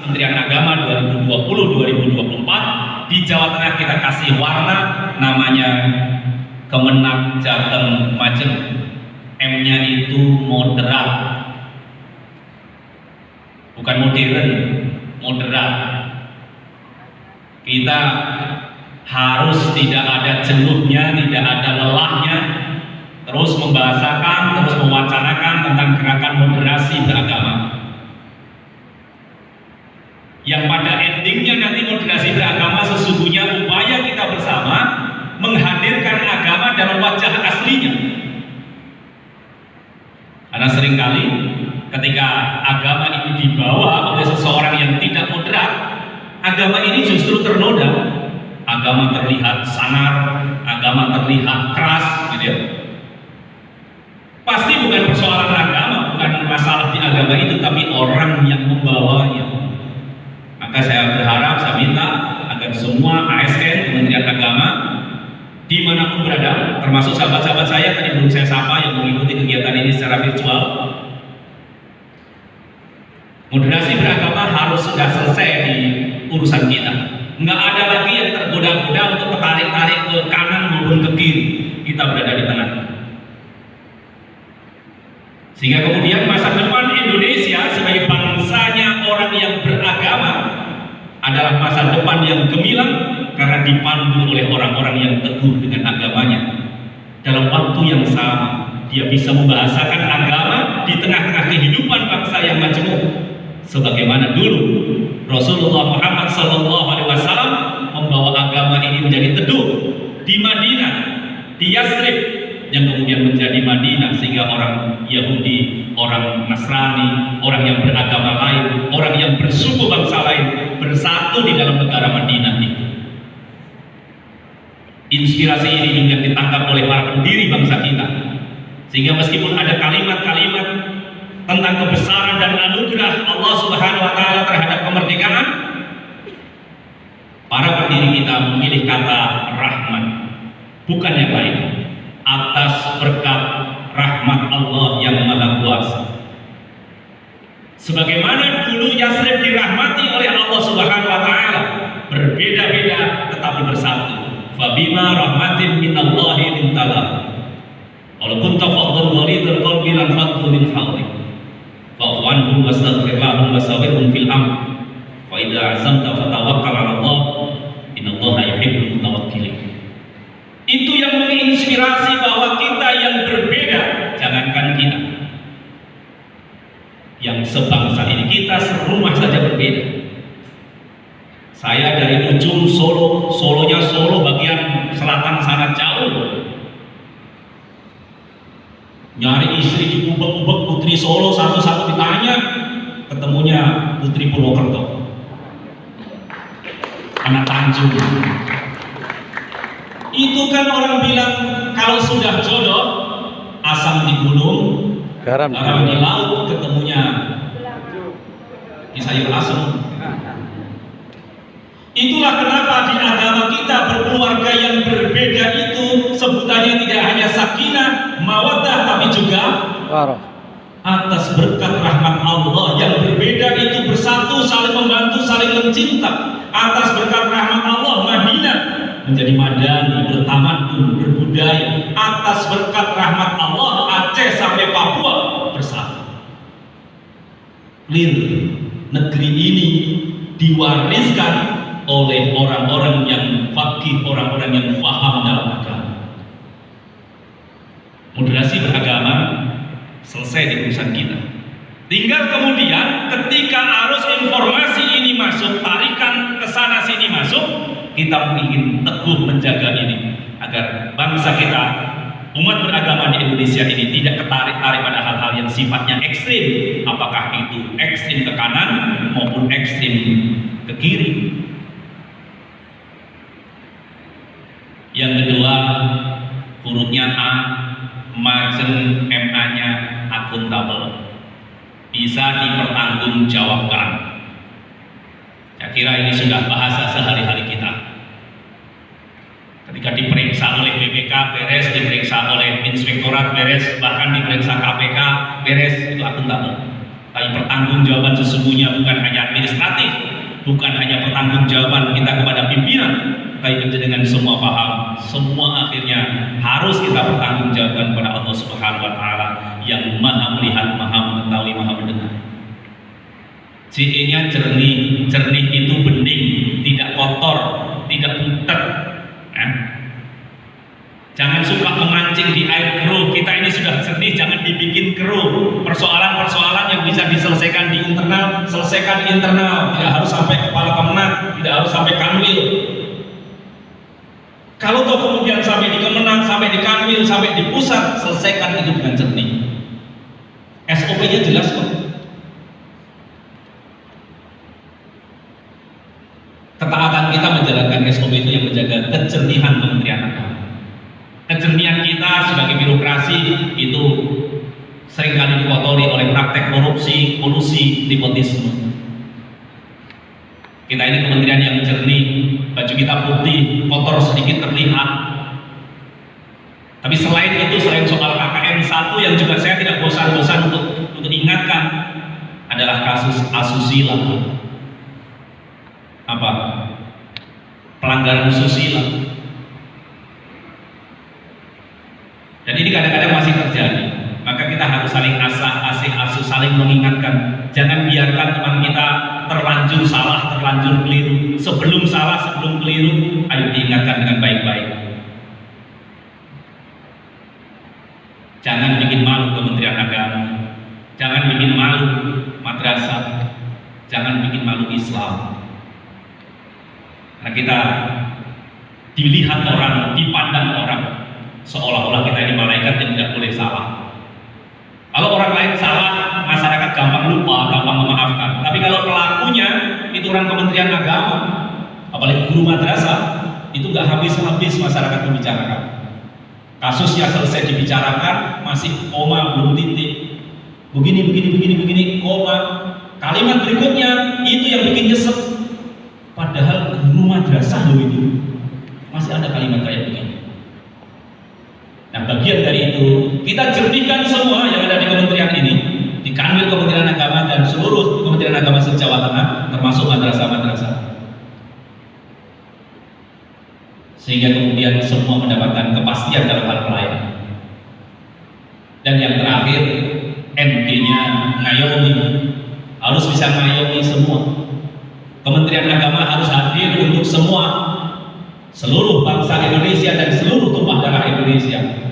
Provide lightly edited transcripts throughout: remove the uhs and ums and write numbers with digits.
Kementerian Agama 2020-2024. Di Jawa Tengah kita kasih warna namanya Kemenak Jateng Majeng. M-nya itu moderat, bukan modern, moderat. Kita harus tidak ada jenuhnya, tidak ada lelahnya, terus membahasakan, terus mewacanakan tentang gerakan moderasi beragama, yang pada endingnya nanti moderasi beragama sesungguhnya upaya kita bersama menghadirkan agama dalam wajah aslinya. Karena seringkali ketika agama ini dibawa oleh seseorang yang tidak moderat, agama ini justru ternoda. Agama terlihat sangar, agama terlihat keras, gitu ya. Pasti bukan persoalan agama, bukan masalah di agama itu, tapi orang yang membawanya. Maka saya berharap, saya minta agar semua ASN, Kementerian Agama, dimanapun berada, termasuk sahabat-sahabat saya tadi belum saya sapa yang mengikuti kegiatan ini secara virtual, moderasi beragama harus sudah selesai di urusan kita. Nggak ada lagi yang tergoda-goda untuk ketarik-tarik ke kanan maupun ke kiri. Kita berada di tengah. Sehingga kemudian masa depan Indonesia sebagai bangsanya orang yang beragama adalah masa depan yang gemilang karena dipandu oleh orang-orang yang teguh dengan agamanya. Dalam waktu yang sama, dia bisa membahasakan agama di tengah-tengah kehidupan bangsa yang majemuk. Sebagaimana dulu Rasulullah Muhammad SAW membawa agama ini menjadi teduh di Madinah, di Yathrib, yang kemudian menjadi Madinah, sehingga orang Yahudi, orang Nasrani, orang yang beragama lain, orang yang bersuku bangsa lain bersatu di dalam negara Madinah itu. Inspirasi ini juga ditangkap oleh para pendiri bangsa kita, sehingga meskipun ada kalimat-kalimat tentang kebesaran dan anugerah Allah Subhanahu wa Ta'ala terhadap kemerdekaan, para pendiri kita memilih kata rahmat, bukan yang lain, atas berkat rahmat Allah yang Maha Kuasa. Sebagaimana dulu Yathrib dirahmati oleh Allah Subhanahu wa Ta'ala, berbeda-beda tetapi bersatu. Fabima rahmatin minallahi lintalah. Walau kunta fadlan ghalidhal qalbi lan faddu min hawlik. Fa'fu anhum wastaghfir lahum wasawirhum fil amr. Fa idza azamta fatawakkal 'ala Allah. Innallaha yuhibbul mutawakkilin. Itu yang menginspirasi bahwa kita yang berbeda, jangankan kita yang sebangsa ini, kita serumah saja berbeda. Saya dari ujung Solo, Solonya Solo bagian selatan sana jauh. Nyari istri di ubek-ubek putri Solo, satu-satu ditanya, ketemunya putri Purwokerto, anak Tanjung. Itu kan orang bilang kalau sudah jodoh, asam di gunung, garam di laut, ketemunya di sayur asem. Itulah kenapa di agama kita berkeluarga yang berbeda itu sebutannya tidak hanya sakinah, mawaddah, tapi juga atas berkat rahmat Allah. Yang berbeda itu bersatu, saling membantu, saling mencinta. Atas berkat rahmat Allah, Madinah menjadi madani, bertamadun, berbudaya. Atas berkat rahmat Allah, Aceh sampai Papua bersatu. Clear, negeri ini diwariskan oleh orang-orang yang faqih, orang-orang yang paham dalam agama. Moderasi beragama selesai di urusan kita. Tinggal kemudian ketika arus informasi ini masuk, tarikan kesana sini masuk, kita ingin teguh menjaga ini agar bangsa kita, umat beragama di Indonesia ini tidak ketarik-tarik pada hal-hal yang sifatnya ekstrim, apakah itu ekstrim ke kanan maupun ekstrim ke kiri. Yang kedua, hurufnya A, Majeng, MA-nya akuntabel, bisa dipertanggungjawabkan. Saya kira ini sudah bahasa sehari-hari kita. Ketika diperiksa oleh BPK beres, diperiksa oleh Inspektorat beres, bahkan diperiksa KPK beres, itu akuntabel. Tapi pertanggungjawaban sesungguhnya bukan hanya administratif, bukan hanya pertanggungjawaban kita kepada pimpinan, tapi dengan semua paham, semua akhirnya harus kita pertanggungjawabkan kepada Allah Subhanahu wa taala yang Maha melihat, Maha mengetahui, Maha mendengar. CE-nya jernih, jernih itu bening, tidak kotor, tidak butek. Jangan suka memancing di air keruh. Kita ini sudah jernih, jangan dibikin keruh. Persoalan-persoalan yang bisa diselesaikan di internal, selesaikan di internal. Tidak harus sampai kepala Kemenak, tidak harus sampai Kanwil. Kalau toh kemudian sampai di Kemenak, sampai di Kanwil, sampai di pusat, selesaikan itu dengan jernih. SOP-nya jelas kok. Ketaatan kita menjalankan SOP itu yang menjaga kejernihan Kementerian Agama. Kejernihan kita sebagai birokrasi itu seringkali dikotori oleh praktek korupsi, kolusi, nepotisme. Kita ini kementerian yang jernih, baju kita putih, kotor sedikit terlihat. Tapi selain itu, selain soal KKN, satu yang juga saya tidak bosan-bosan untuk ingatkan adalah kasus asusila. Apa? Pelanggaran susila. Dan ini kadang-kadang masih terjadi. Maka kita harus saling asuh, saling mengingatkan. Jangan biarkan teman kita terlanjur salah, terlanjur keliru. Sebelum salah, sebelum keliru, ayo diingatkan dengan baik-baik. Jangan bikin malu Kementerian Agama. Jangan bikin malu madrasah. Jangan bikin malu Islam. Karena kita dilihat orang, dipandang orang, seolah-olah kita ini malaikat yang tidak boleh salah. Kalau orang lain salah, masyarakat gampang lupa, gampang memaafkan. Tapi kalau pelakunya itu orang Kementerian Agama, apalagi guru madrasah, itu nggak habis-habis masyarakat membicarakan. Kasusnya selesai dibicarakan, masih koma, belum titik. Begini, koma. Kalimat berikutnya itu yang bikin nyesek. Padahal guru madrasah loh itu. Masih ada kalimat kayak begini. Nah, bagian dari itu kita jernihkan semua yang ada di kementerian ini, di Kanwil Kementerian Agama dan seluruh Kementerian Agama se-Jawa Tengah, termasuk madrasah-madrasah, sehingga kemudian semua mendapatkan kepastian dalam hal pelayanan. Dan yang terakhir, NG-nya ngayomi, harus bisa ngayomi semua. Kementerian Agama harus hadir untuk semua, seluruh bangsa Indonesia dan seluruh tumpah darah Indonesia.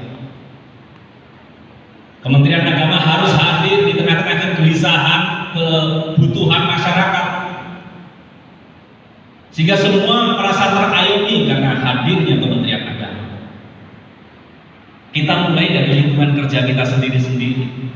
Kementerian Agama harus hadir di tengah-tengah kegelisahan, kebutuhan masyarakat, sehingga semua merasa terayomi karena hadirnya Kementerian Agama. Kita mulai dari lingkungan kerja kita sendiri-sendiri.